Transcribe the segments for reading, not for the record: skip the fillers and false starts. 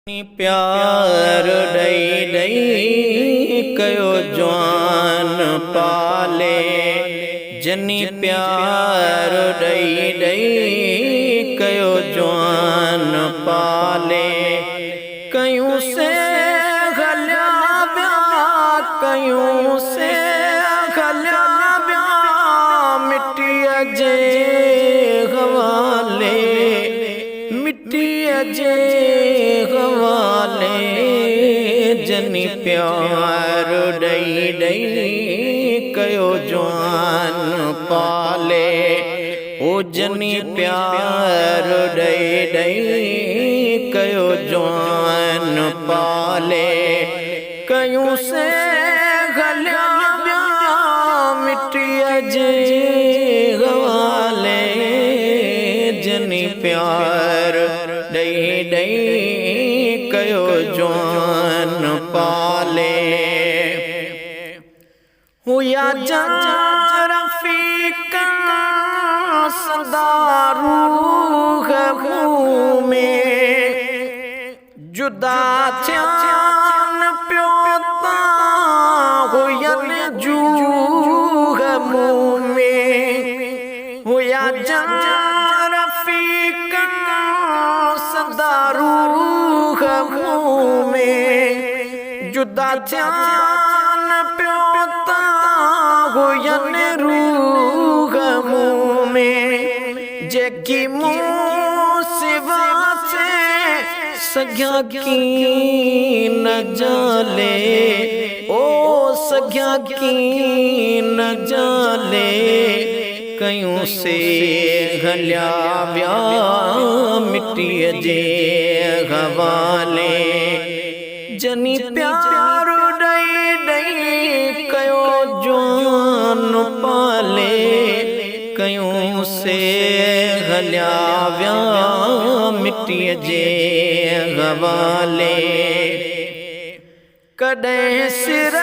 प्यार ॾई ॾई कयो जवान पाले, जनी प्यार ॾई ॾई कयो जवान पाले। कयूं से गलिया ब्या, कयूं से गलिया ब्या, मिट्टीअ जे हवाले, मिट्टीअ जे हवाले। जनी प्यार ॾई ॾई कयो जवान पाले, ओ जनी प्यार ॾई ॾई कयो जवान पाले। कयूं से गलिया ब्या, मिट्टीअ जे हवाले, जनी प्यार ॾई ॾई कयो जवान पाले। हुया जान रफ़ीक़ा सदा रूह में, जुदा थियन पियो ता हुयन जूह मुँह में। हुया जान रफ़ीक़ा सदा रूह में, जुदा थियन पियो ता हुयन रूह मुँह में। जेकी मुँह सिवा से सॻिया की न जाले, ओ सॻिया की न जाले। कयूं से गलिया ब्या, मिट्टीअ जे हवाले। जनी प्यार ॾई ॾई कयो जवान पाले, कयूं से गलिया ब्या, मिट्टीअ जे हवाले। कॾहिं सिर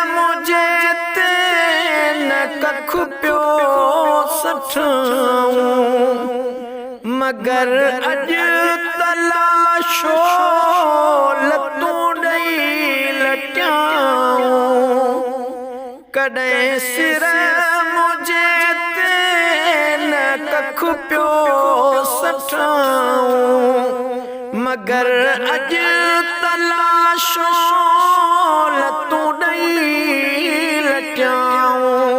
मुझे ते न कख पियो सठाऊं, मगर अॼु तलाशो लतूं ॾई लटियाऊं। कॾहिं सिर मुझे ते न कख पियो सठाऊं, मगर अॼु तलाशो लतूं ॾई लटियाऊं।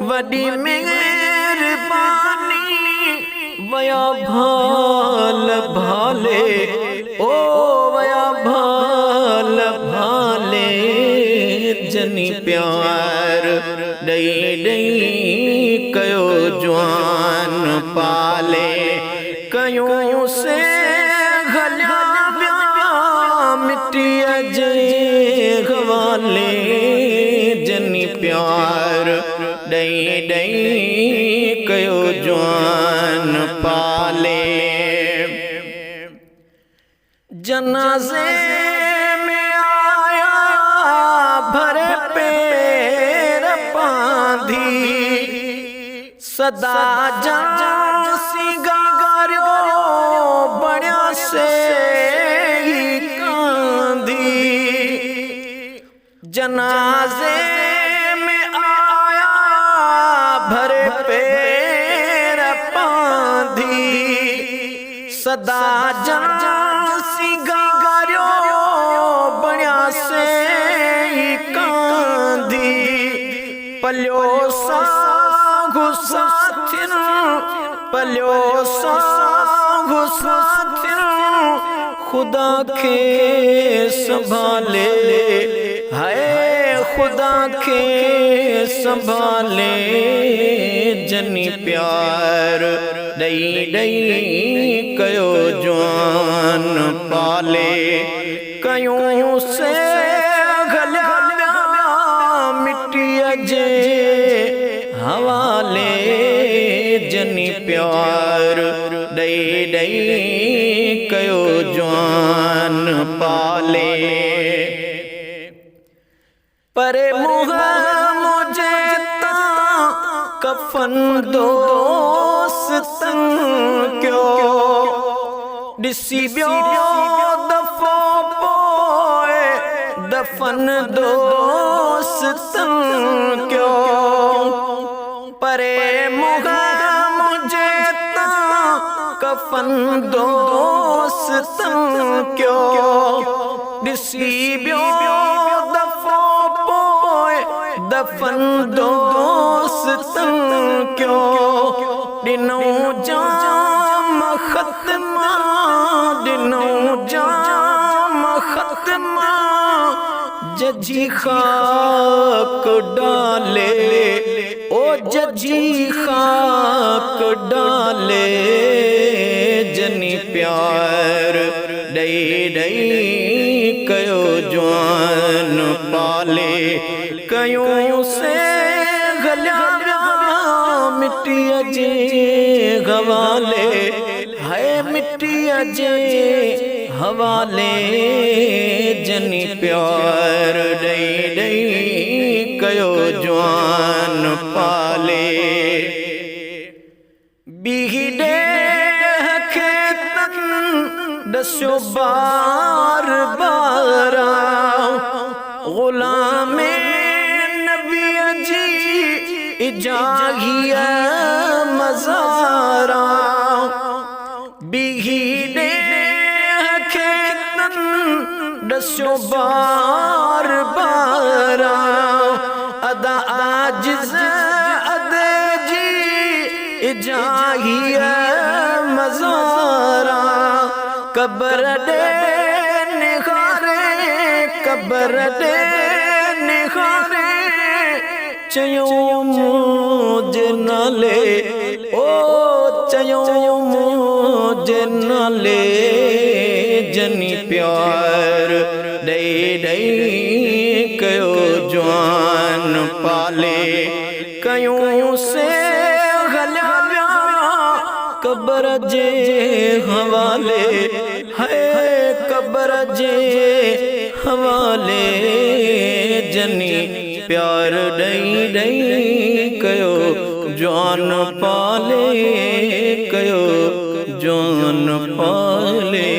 वॾी मेहरबानी वया भाल भाले, ओ वया भाल भाले। जनी प्यार ॾई ॾई कयो जवान पाले। कयूं से गलिया ब्या, मिट्टीअ जे हवाले। जनी प्यार ॾई ॾई कयो जवान पाले। जनाज़े में आया भरे पेर पांधी, सदा जान सिंगारियो बणिया से ही कांधी। जनाज़े में आया भरे पेर पांधी, सदा जान सिंगारियो बणिया से ही कांधी। पलियो साघु साथिन, पलियो साघु साथिन, खुदा के संभाले, हाय खुदा के संभाले। जनी प्यार ॾई ॾई कयो जवान पाले। कयूं से गलिया ब्या, मिट्टीअ जे हवाले। जनी प्यार ॾई ॾई कयो जवान पाले। परे मुँह मुझे ता कफन दोस्तन क्यों, ॾिसी ॿियो दफ़ो दफन दोस्तन क्यों परे मुगा मुझे ता कफन दोस्तन क्यों दिसी ब्यो दफो पोए दफन दोस्तन क्यों दिनो जाम खत्मा दिनो जाम खत्मा जजी खाक डाले ओ जजी खाक डाले जनी प्यार दई दई कयो जवान पाले कयूं से गलिया मिट्टी अजे हवाले है मिट्टी अजे हवाले जनी प्यार दई दई कयो जवान पाले बीहडे खेतन दस्यो बार बारा गुलामे नबी जी इजागिया मज़ारा बीहडे खेतन दस्यो बार बारा अदा आजिज़ अदे जी इजागिया मज़ारा कबर दे निखारे कबर दे निखारे चयो मुझे नाले ओ चयो मुझे नाले जनी प्यार दई दई कयो जवान पाले कयूं से गलिया कबर जे हवाले है कबर जे हवाले जनी प्यार दई दई कयो जवान पाले कयो जवान पाले।